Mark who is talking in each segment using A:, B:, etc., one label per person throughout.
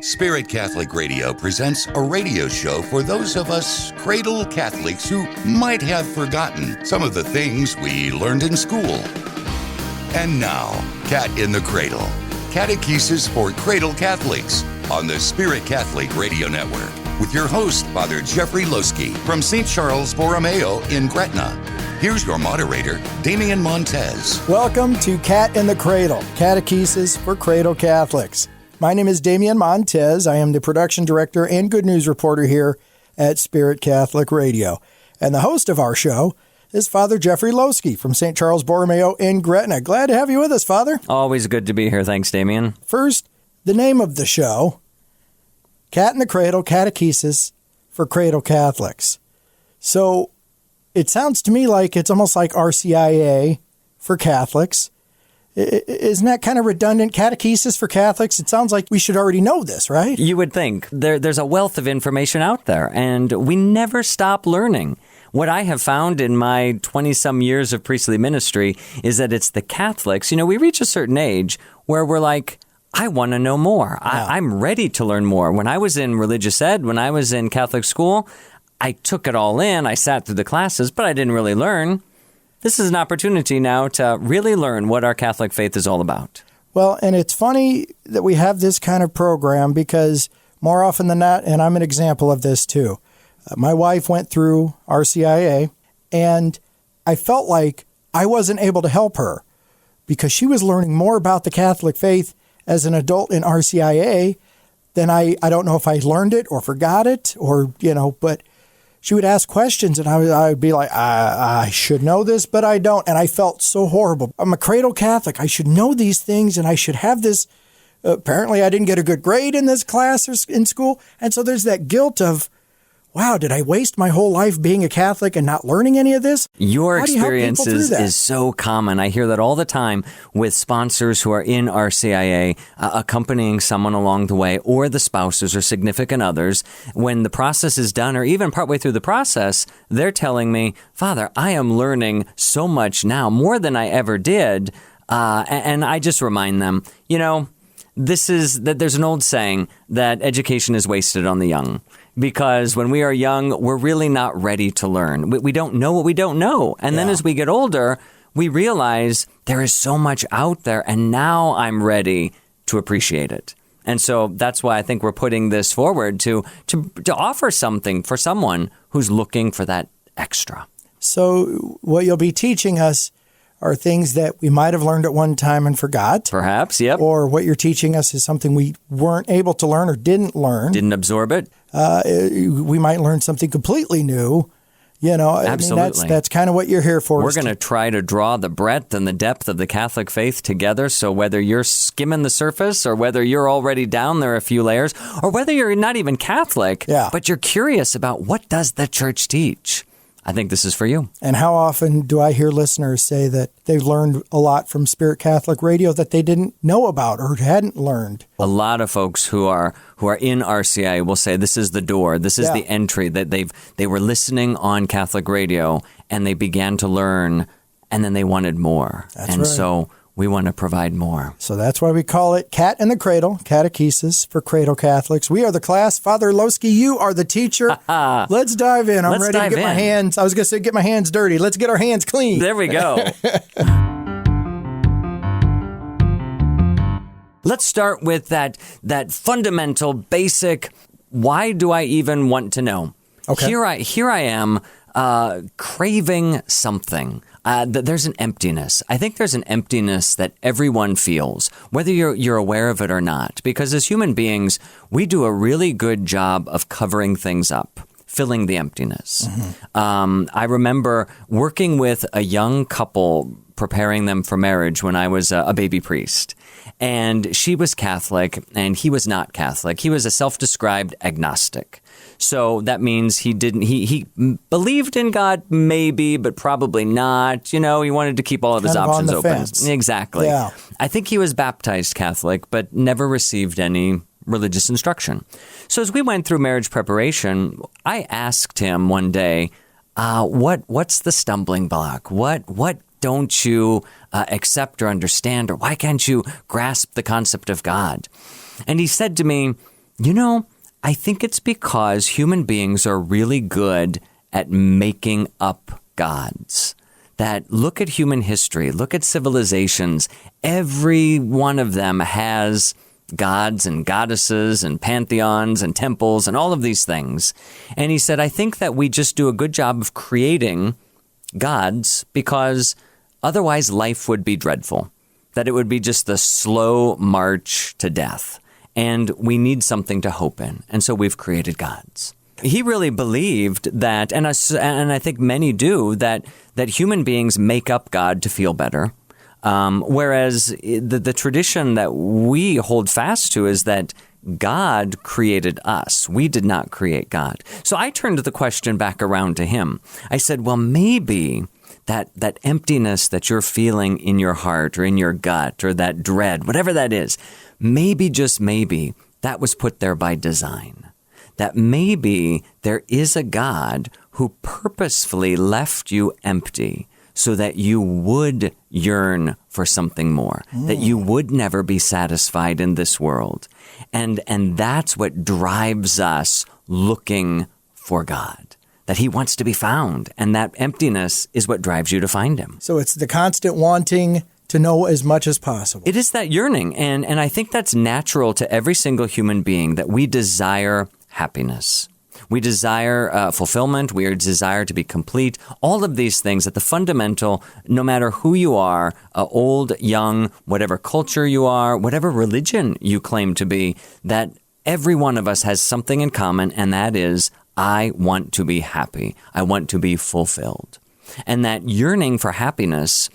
A: Spirit Catholic Radio presents a radio show for those of us Cradle Catholics who might have forgotten some of the things we learned in school. And now, Cat in the Cradle, Catechesis for Cradle Catholics on the Spirit Catholic Radio Network with your host, Father Jeffrey Loseke from St. Charles Borromeo in Gretna. Here's your moderator, Damian Montez.
B: Welcome to Cat in the Cradle, Catechesis for Cradle Catholics. My name is Damian Montez. I am the production director and good news reporter here at Spirit Catholic Radio. And the host of our show is Father Jeffrey Loseke from St. Charles Borromeo in Gretna. Glad to have you with us, Father.
C: Always good to be here. Thanks, Damian.
B: First, the name of the show, Cat in the Cradle, Catechesis for Cradle Catholics. So it sounds to me like it's almost like RCIA for Catholics. Isn't that kind of redundant? Catechesis for Catholics? It sounds like we should already know this, right?
C: You would think. There's a wealth of information out there, and we never stop learning. What I have found in my 20-some years of priestly ministry is that it's the Catholics. You know, we reach a certain age where we're like, I want to know more. Yeah. I'm ready to learn more. When I was in religious ed, when I was in Catholic school, I took it all in. I sat through the classes, but I didn't really learn. This is an opportunity now to really learn what our Catholic faith is all about.
B: Well, and it's funny that we have this kind of program because more often than not, and I'm an example of this too, my wife went through RCIA, and I felt like I wasn't able to help her because she was learning more about the Catholic faith as an adult in RCIA than I don't know if I learned it or forgot it or, but she would ask questions and I would be like, I should know this, but I don't. And I felt so horrible. I'm a cradle Catholic. I should know these things and I should have this. Apparently, I didn't get a good grade in this class or in school. And so there's that guilt of, wow, did I waste my whole life being a Catholic and not learning any of this?
C: Your experience is so common. I hear that all the time with sponsors who are in RCIA, accompanying someone along the way, or the spouses or significant others. When the process is done, or even partway through the process, they're telling me, Father, I am learning so much now, more than I ever did. And I just remind them, there's an old saying that education is wasted on the young. Because when we are young, we're really not ready to learn. We don't know what we don't know. And then as we get older, we realize there is so much out there, and now I'm ready to appreciate it. And so that's why I think we're putting this forward to offer something for someone who's looking for that extra.
B: So what you'll be teaching us are things that we might have learned at one time and forgot.
C: Perhaps, yep.
B: Or what you're teaching us is something we weren't able to learn or didn't learn.
C: Didn't absorb it.
B: We might learn something completely new.
C: Absolutely.
B: I mean, that's kind of what you're here for.
C: We're going to try to draw the breadth and the depth of the Catholic faith together. So whether you're skimming the surface or whether you're already down there a few layers or whether you're not even Catholic, but you're curious about what does the church teach, I think this is for you.
B: And how often do I hear listeners say that they've learned a lot from Spirit Catholic Radio that they didn't know about or hadn't learned?
C: A lot of folks who are in RCI will say this is the door, this is the entry, that they were listening on Catholic radio and they began to learn and then they wanted more.
B: That's right.
C: So we want to provide more.
B: So that's why we call it Cat in the Cradle, Catechesis for Cradle Catholics. We are the class. Father Loseke, you are the teacher. Let's dive in. I'm ready to get my hands. I was going to say get my hands dirty. Let's get our hands clean.
C: There we go. Let's start with that fundamental, basic, why do I even want to know? Okay. Here I am craving something. There's an emptiness. I think there's an emptiness that everyone feels, whether you're aware of it or not. Because as human beings, we do a really good job of covering things up, filling the emptiness. Mm-hmm. I remember working with a young couple, preparing them for marriage when I was a baby priest. And she was Catholic and he was not Catholic. He was a self-described agnostic. So that means he believed in God, maybe, but probably not. He wanted to keep all of his options open.
B: Fence.
C: Exactly.
B: Yeah.
C: I think he was baptized Catholic, but never received any religious instruction. So as we went through marriage preparation, I asked him one day, what's the stumbling block? What don't you accept or understand, or why can't you grasp the concept of God? And he said to me, I think it's because human beings are really good at making up gods. That look at human history, look at civilizations. Every one of them has gods and goddesses and pantheons and temples and all of these things. And he said, I think that we just do a good job of creating gods because otherwise life would be dreadful. That it would be just the slow march to death. And we need something to hope in. And so we've created gods. He really believed that, and I think many do, that human beings make up God to feel better. Whereas the tradition that we hold fast to is that God created us. We did not create God. So I turned the question back around to him. I said, well, maybe that emptiness that you're feeling in your heart or in your gut or that dread, whatever that is, maybe, just maybe, that was put there by design. That maybe there is a God who purposefully left you empty so that you would yearn for something more, that you would never be satisfied in this world. And that's what drives us looking for God, that he wants to be found. And that emptiness is what drives you to find him.
B: So it's the constant wanting to know as much as possible.
C: It is that yearning. And I think that's natural to every single human being, that we desire happiness. We desire fulfillment. We desire to be complete. All of these things at the fundamental, no matter who you are, old, young, whatever culture you are, whatever religion you claim to be, that every one of us has something in common, and that is, I want to be happy. I want to be fulfilled. And that yearning for happiness,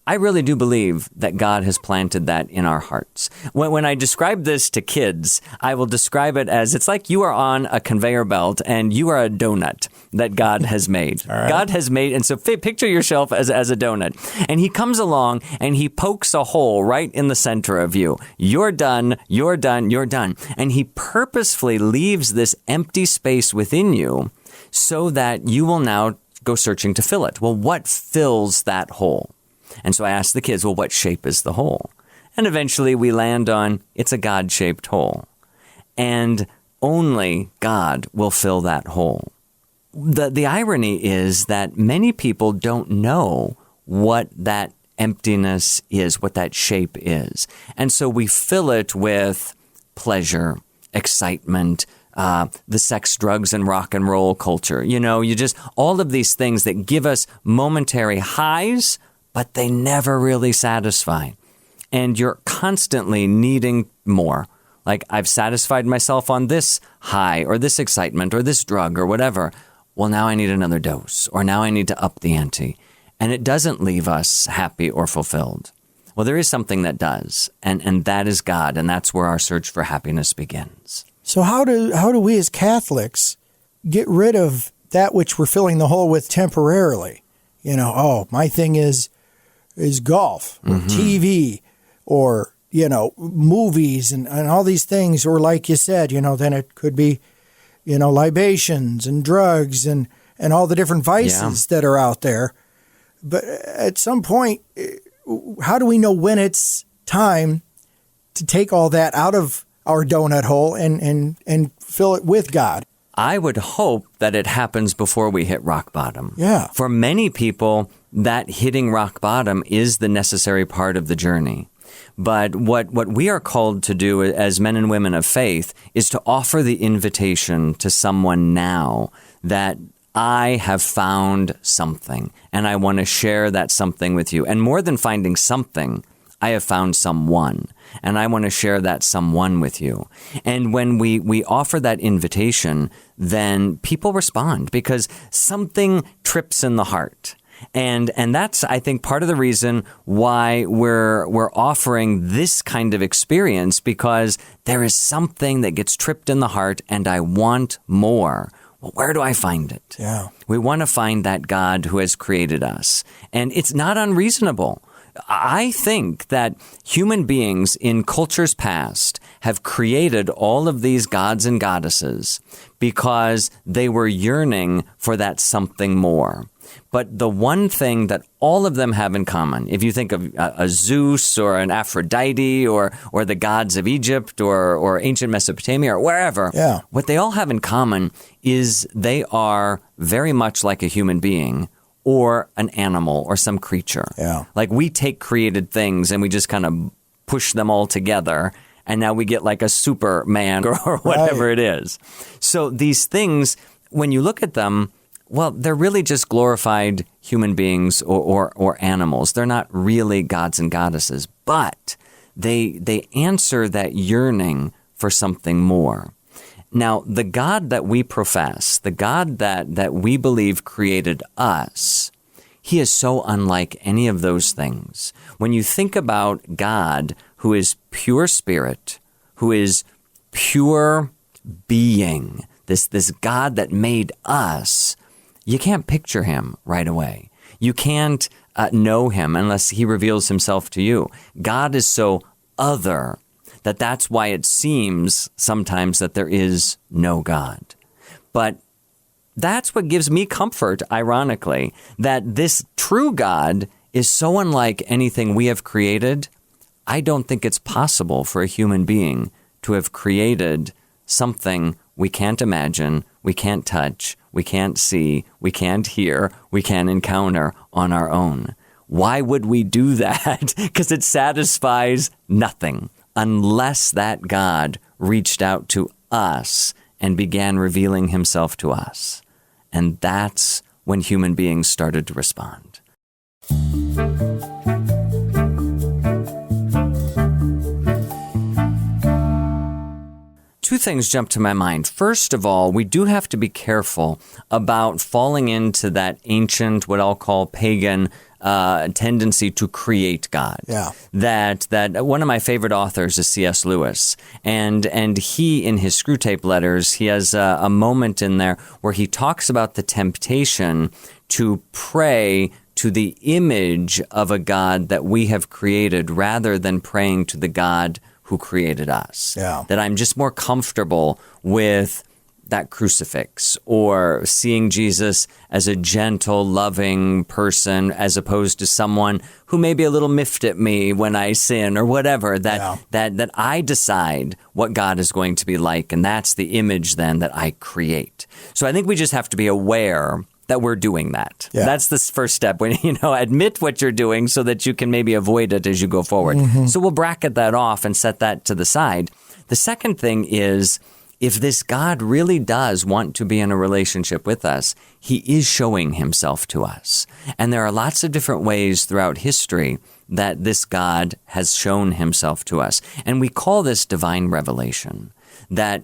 C: I really do believe that God has planted that in our hearts. When I describe this to kids, I will describe it as it's like you are on a conveyor belt and you are a donut that God has made. Right. God has made, and so picture yourself as a donut. And he comes along and he pokes a hole right in the center of you. You're done, you're done, you're done. And he purposefully leaves this empty space within you so that you will now go searching to fill it. Well, what fills that hole? And so I asked the kids, well, what shape is the hole? And eventually we land on, it's a God-shaped hole. And only God will fill that hole. The irony is that many people don't know what that emptiness is, what that shape is. And so we fill it with pleasure, excitement, the sex, drugs, and rock and roll culture. All of these things that give us momentary highs, but they never really satisfy. And you're constantly needing more. Like, I've satisfied myself on this high or this excitement or this drug or whatever. Well, now I need another dose, or now I need to up the ante. And it doesn't leave us happy or fulfilled. Well, there is something that does, and that is God, and that's where our search for happiness begins.
B: So how do we as Catholics get rid of that which we're filling the hole with temporarily? My thing is golf or TV or, movies and all these things. Or like you said, then it could be, libations and drugs and all the different vices that are out there. But at some point, how do we know when it's time to take all that out of our donut hole and fill it with God?
C: I would hope that it happens before we hit rock bottom.
B: Yeah.
C: For many people, that hitting rock bottom is the necessary part of the journey. But what we are called to do as men and women of faith is to offer the invitation to someone now that I have found something, and I want to share that something with you. And more than finding something, I have found someone, and I want to share that someone with you. And when we offer that invitation, then people respond because something trips in the heart. And that's, I think, part of the reason why we're offering this kind of experience, because there is something that gets tripped in the heart, and I want more. Well, where do I find it?
B: Yeah.
C: We want to find that God who has created us. And it's not unreasonable. I think that human beings in cultures past have created all of these gods and goddesses because they were yearning for that something more. But the one thing that all of them have in common, if you think of a Zeus or an Aphrodite or the gods of Egypt or ancient Mesopotamia or wherever, what they all have in common is they are very much like a human being or an animal or some creature.
B: Yeah.
C: Like we take created things and we just kind of push them all together, and now we get like a Superman or whatever it is. So these things, when you look at them, well, they're really just glorified human beings or animals. They're not really gods and goddesses, but they answer that yearning for something more. Now, the God that we profess, the God that we believe created us, he is so unlike any of those things. When you think about God, who is pure spirit, who is pure being, this God that made us, you can't picture him right away. You can't know him unless he reveals himself to you. God is so other that's why it seems sometimes that there is no God. But that's what gives me comfort, ironically, that this true God is so unlike anything we have created. I don't think it's possible for a human being to have created something we can't imagine, we can't touch, we can't see, we can't hear, we can't encounter on our own. Why would we do that? Because it satisfies nothing unless that God reached out to us and began revealing himself to us. And that's when human beings started to respond. Two things jump to my mind. First of all, we do have to be careful about falling into that ancient, what I'll call pagan, tendency to create God.
B: Yeah.
C: That one of my favorite authors is C.S. Lewis, and he, in his Screwtape Letters, he has a moment in there where he talks about the temptation to pray to the image of a God that we have created rather than praying to the God who created us.
B: Yeah.
C: That I'm just more comfortable with that crucifix or seeing Jesus as a gentle, loving person as opposed to someone who may be a little miffed at me when I sin or whatever, that I decide what God is going to be like, and that's the image then that I create. So I think we just have to be aware that we're doing that. Yeah. That's the first step, when admit what you're doing so that you can maybe avoid it as you go forward. Mm-hmm. So we'll bracket that off and set that to the side. The second thing is, if this God really does want to be in a relationship with us, he is showing himself to us. And there are lots of different ways throughout history that this God has shown himself to us. And we call this divine revelation, that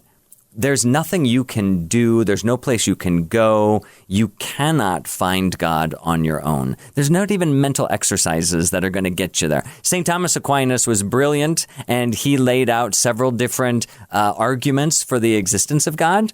C: there's nothing you can do. There's no place you can go. You cannot find God on your own. There's not even mental exercises that are going to get you there. St. Thomas Aquinas was brilliant, and he laid out several different arguments for the existence of God.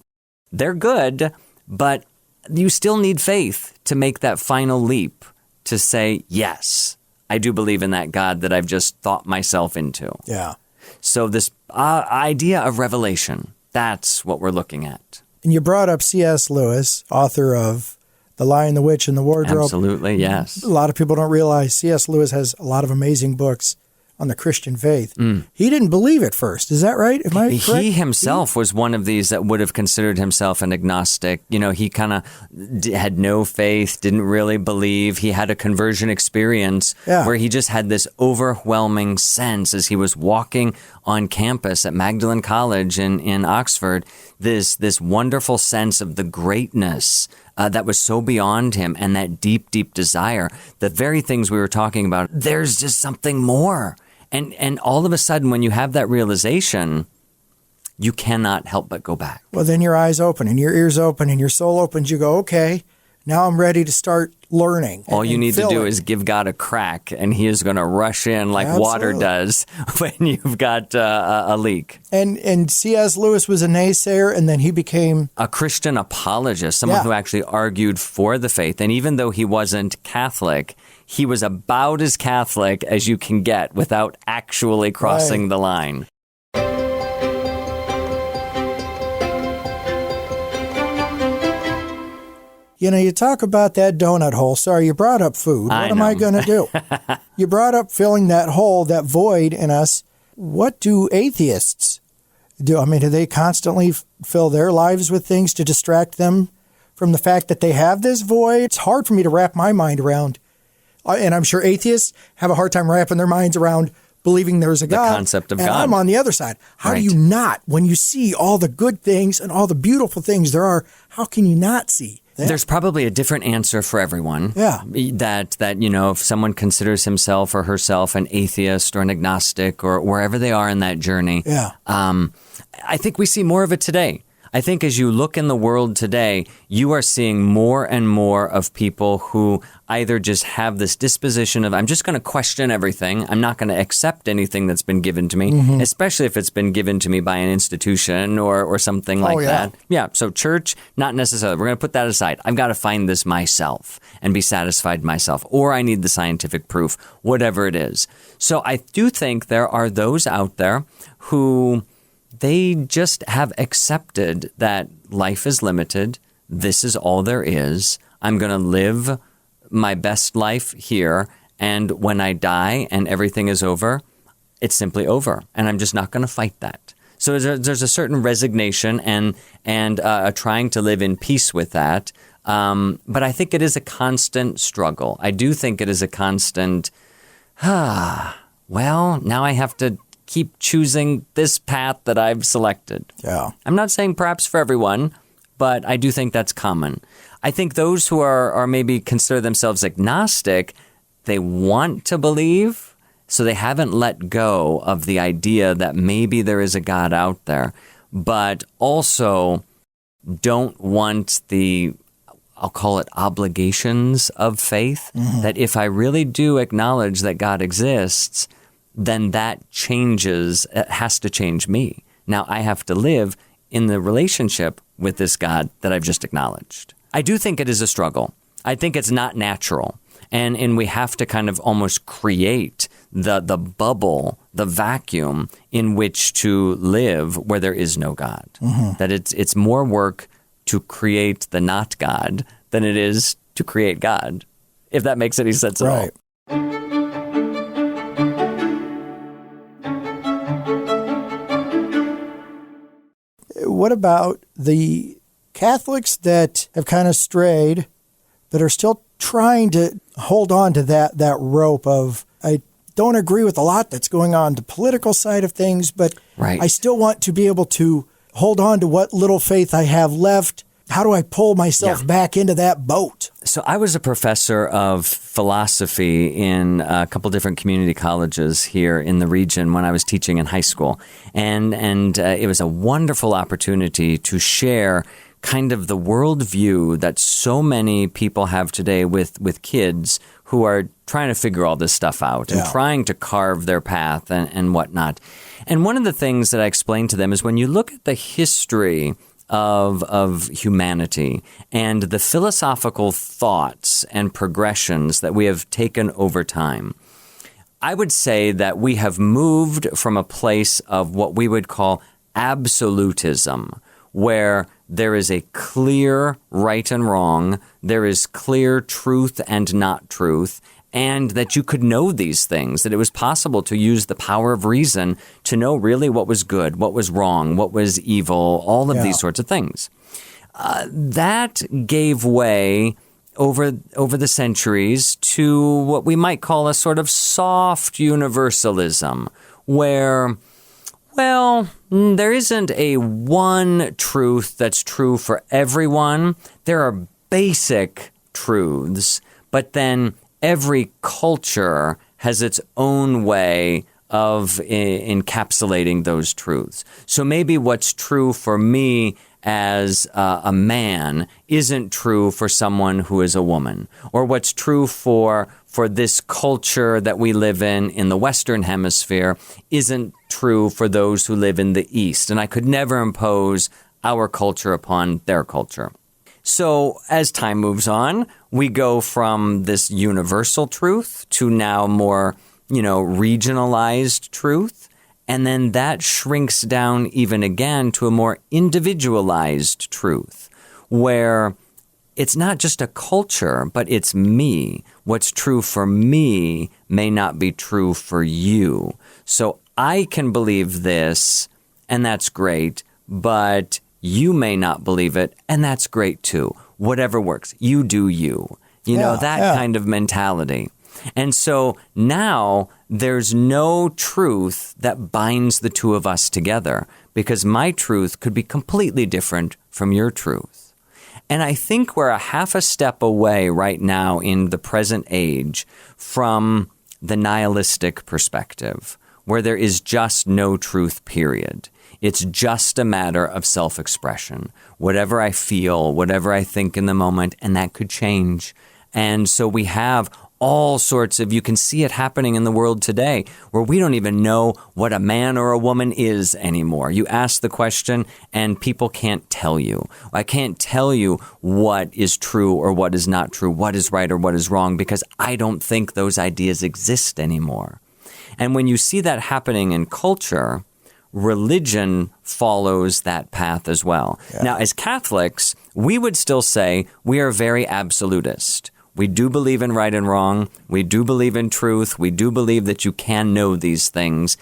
C: They're good, but you still need faith to make that final leap to say, yes, I do believe in that God that I've just thought myself into.
B: Yeah.
C: So this idea of revelation, that's what we're looking at.
B: And you brought up C.S. Lewis, author of The Lion, the Witch, and the Wardrobe.
C: Absolutely, yes.
B: A lot of people don't realize C.S. Lewis has a lot of amazing books on the Christian faith. He didn't believe at first. Is that right? Am I correct?
C: He himself was one of these that would have considered himself an agnostic. He kind of had no faith, didn't really believe. He had a conversion experience where he just had this overwhelming sense as he was walking on campus at Magdalen College in Oxford, this wonderful sense of the greatness that was so beyond him, and that deep, deep desire, the very things we were talking about. There's just something more. And all of a sudden, when you have that realization, you cannot help but go back.
B: Well, then your eyes open and your ears open and your soul opens. You go, okay, Now I'm ready to start learning.
C: All you need to do is give God a crack, and he is going to rush in like water does when you've got a leak.
B: And C.S. Lewis was a naysayer, and then he became
C: a Christian apologist, someone who actually argued for the faith. And even though he wasn't Catholic, he was about as Catholic as you can get without actually crossing the line.
B: You know, you talk about that donut hole. Sorry, you brought up food. What am I going to do? You brought up filling that hole, that void in us. What do atheists do? I mean, do they constantly fill their lives with things to distract them from the fact that they have this void? It's hard for me to wrap my mind around. And I'm sure atheists have a hard time wrapping their minds around believing there's a God.
C: The concept of
B: and
C: God.
B: I'm on the other side. How do you not, when you see all the good things and all the beautiful things there are, how can you not see?
C: There's probably a different answer for everyone.
B: Yeah.
C: That, you know, if someone considers himself or herself an atheist or an agnostic or wherever they are in that journey, I think we see more of it today. I think as you look in the world today, you are seeing more and more of people who either just have this disposition of, I'm just going to question everything. I'm not going to accept anything that's been given to me, especially if it's been given to me by an institution or something like that. Yeah. So church, not necessarily. We're going to put that aside. I've got to find this myself and be satisfied myself, or I need the scientific proof, whatever it is. So I do think there are those out there who they just have accepted that life is limited. This is all there is. I'm going to live my best life here. And when I die and everything is over, it's simply over. And I'm just not going to fight that. So there's a certain resignation and trying to live in peace with that. But I think it is a constant struggle. I do think it is a constant, well, now I have to keep choosing this path that I've selected.
B: Yeah.
C: I'm not saying perhaps for everyone, but I do think that's common. I think those who are maybe consider themselves agnostic, they want to believe, so they haven't let go of the idea that maybe there is a God out there, but also don't want the, I'll call it obligations of faith, that if I really do acknowledge that God exists, then that changes, it has to change me. Now I have to live in the relationship with this God that I've just acknowledged. I do think it is a struggle. I think it's not natural. And we have to kind of almost create the bubble, the vacuum in which to live where there is no God. That it's more work to create the not God than it is to create God, if that makes any sense at all.
B: What about the Catholics that have kind of strayed, but are still trying to hold on to that rope of, I don't agree with a lot that's going on the political side of things, but I still want to be able to hold on to what little faith I have left. How do I pull myself back into that boat?
C: So I was a professor of philosophy in a couple different community colleges here in the region when I was teaching in high school. And it was a wonderful opportunity to share kind of the worldview that so many people have today with kids who are trying to figure all this stuff out and trying to carve their path and whatnot. And one of the things that I explained to them is when you look at the history of humanity and the philosophical thoughts and progressions that we have taken over time, I would say that we have moved from a place of what we would call absolutism, where there is a clear right and wrong, there is clear truth and not truth, and that you could know these things, that it was possible to use the power of reason to know really what was good, what was wrong, what was evil, all of these sorts of things. That gave way over the centuries to what we might call a sort of soft universalism, where, well, there isn't a one truth that's true for everyone. There are basic truths, but then every culture has its own way of encapsulating those truths. So maybe what's true for me as a man isn't true for someone who is a woman, or what's true for this culture that we live in the Western Hemisphere isn't true for those who live in the East. And I could never impose our culture upon their culture. So as time moves on, we go from this universal truth to now more, regionalized truth. And then that shrinks down even again to a more individualized truth, where it's not just a culture, but it's me. What's true for me may not be true for you. So I can believe this, and that's great, but you may not believe it, and that's great too. Whatever works. You do you. That kind of mentality. And so now there's no truth that binds the two of us together, because my truth could be completely different from your truth. And I think we're a half a step away right now in the present age from the nihilistic perspective, where there is just no truth, period. It's just a matter of self-expression. Whatever I feel, whatever I think in the moment, and that could change. And so we have all sorts of, you can see it happening in the world today, where we don't even know what a man or a woman is anymore. You ask the question and people can't tell you. I can't tell you what is true or what is not true, what is right or what is wrong, because I don't think those ideas exist anymore. And when you see that happening in culture, religion follows that path as well. Yeah. Now, as Catholics, we would still say we are very absolutist. We do believe in right and wrong. We do believe in truth. We do believe that you can know these things.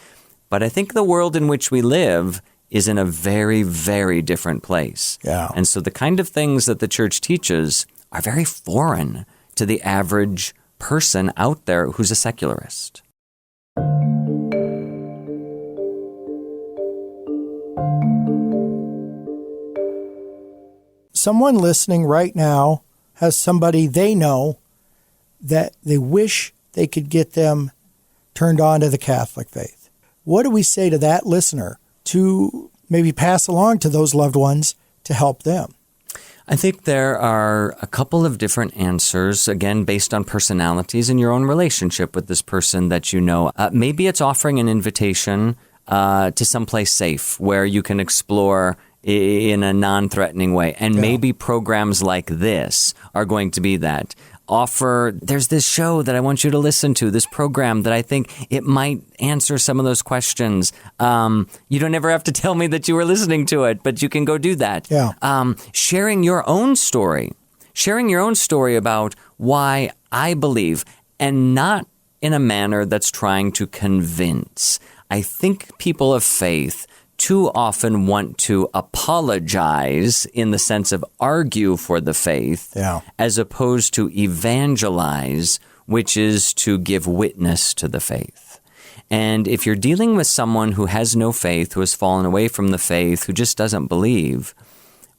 C: But I think the world in which we live is in a very, very different place.
B: Yeah.
C: And so the kind of things that the church teaches are very foreign to the average person out there who's a secularist.
B: Someone listening right now has somebody they know that they wish they could get them turned on to the Catholic faith. What do we say to that listener to maybe pass along to those loved ones to help them?
C: I think there are a couple of different answers, again, based on personalities and your own relationship with this person that you know. Maybe it's offering an invitation to someplace safe where you can explore in a non-threatening way. And maybe programs like this are going to be that. There's this show that I want you to listen to, this program that I think it might answer some of those questions. You don't ever have to tell me that you were listening to it, but you can go do that.
B: Yeah.
C: Sharing your own story about why I believe, and not in a manner that's trying to convince. I think people of faith too often want to apologize in the sense of argue for the faith, as opposed to evangelize, which is to give witness to the faith. And if you're dealing with someone who has no faith, who has fallen away from the faith, who just doesn't believe,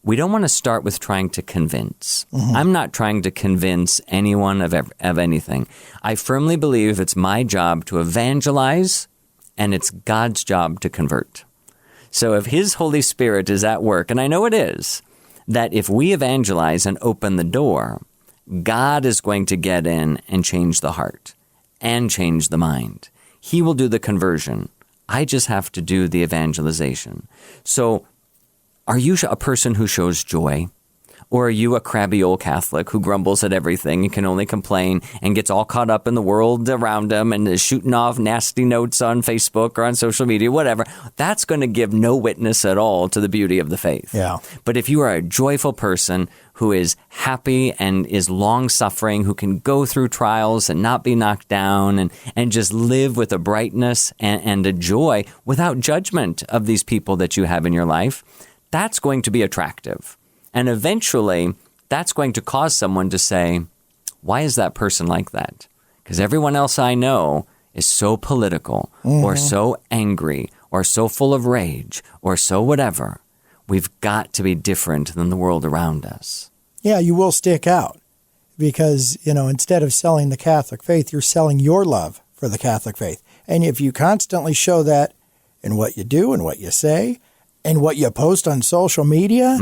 C: we don't want to start with trying to convince. Mm-hmm. I'm not trying to convince anyone of anything. I firmly believe it's my job to evangelize, and it's God's job to convert. So if His Holy Spirit is at work, and I know it is, that if we evangelize and open the door, God is going to get in and change the heart and change the mind. He will do the conversion. I just have to do the evangelization. So are you a person who shows joy? Or are you a crabby old Catholic who grumbles at everything and can only complain and gets all caught up in the world around him and is shooting off nasty notes on Facebook or on social media, whatever? That's going to give no witness at all to the beauty of the faith.
B: Yeah.
C: But if you are a joyful person who is happy and is long-suffering, who can go through trials and not be knocked down and just live with a brightness and a joy without judgment of these people that you have in your life, that's going to be attractive. And eventually, that's going to cause someone to say, why is that person like that? Because everyone else I know is so political or so angry or so full of rage or so whatever. We've got to be different than the world around us.
B: Yeah, you will stick out because, instead of selling the Catholic faith, you're selling your love for the Catholic faith. And if you constantly show that in what you do and what you say, and what you post on social media,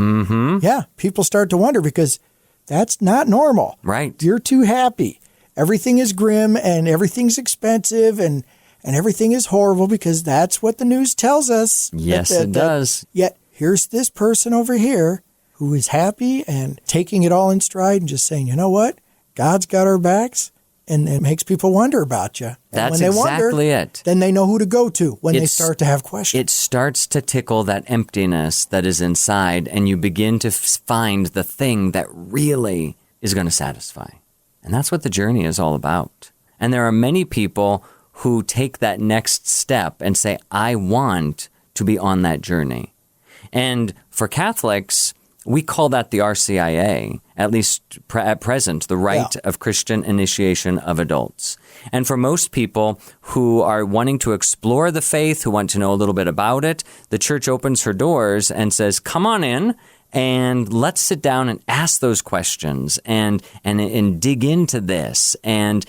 B: yeah, people start to wonder because that's not normal.
C: Right.
B: You're too happy. Everything is grim and everything's expensive and everything is horrible because that's what the news tells us.
C: Yes, it does.
B: Yet here's this person over here who is happy and taking it all in stride and just saying, you know what? God's got our backs. And it makes people wonder about you. And
C: That's
B: when they
C: exactly
B: wonder,
C: it.
B: Then they know who to go to when they start to have questions.
C: It starts to tickle that emptiness that is inside, and you begin to find the thing that really is going to satisfy. And that's what the journey is all about. And there are many people who take that next step and say, I want to be on that journey. And for Catholics, we call that the RCIA, at least at present, the Rite of Christian Initiation of Adults. And for most people who are wanting to explore the faith, who want to know a little bit about it, the church opens her doors and says, come on in and let's sit down and ask those questions and dig into this and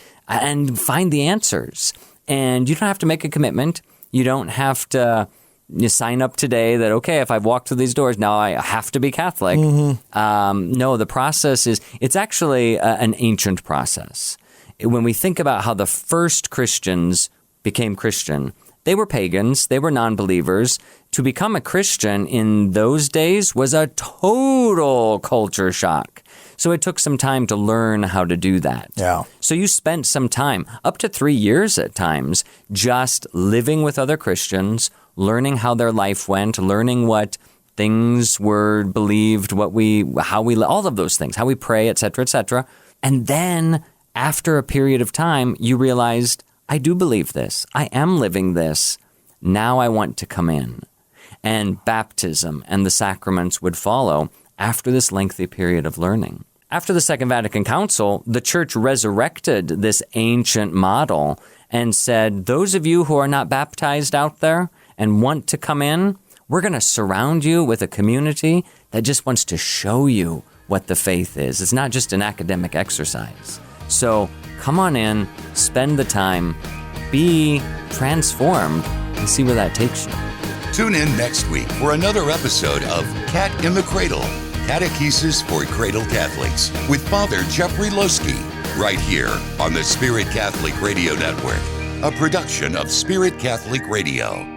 C: find the answers. And you don't have to make a commitment. You don't have to... You sign up today that, okay, if I've walked through these doors, now I have to be Catholic. No, the process it's actually an ancient process. When we think about how the first Christians became Christian, they were pagans, they were non-believers. To become a Christian in those days was a total culture shock. So it took some time to learn how to do that.
B: Yeah.
C: So you spent some time, up to 3 years at times, just living with other Christians, learning how their life went, learning what things were believed, how we, all of those things, how we pray, et cetera, et cetera. And then after a period of time, you realized, I do believe this. I am living this. Now I want to come in. And baptism and the sacraments would follow after this lengthy period of learning. After the Second Vatican Council, the church resurrected this ancient model and said, those of you who are not baptized out there and want to come in, we're going to surround you with a community that just wants to show you what the faith is. It's not just an academic exercise. So come on in, spend the time, be transformed, and see where that takes you.
A: Tune in next week for another episode of Cat in the Cradle, Catechesis for Cradle Catholics, with Father Jeffrey Loseke, right here on the Spirit Catholic Radio Network, a production of Spirit Catholic Radio.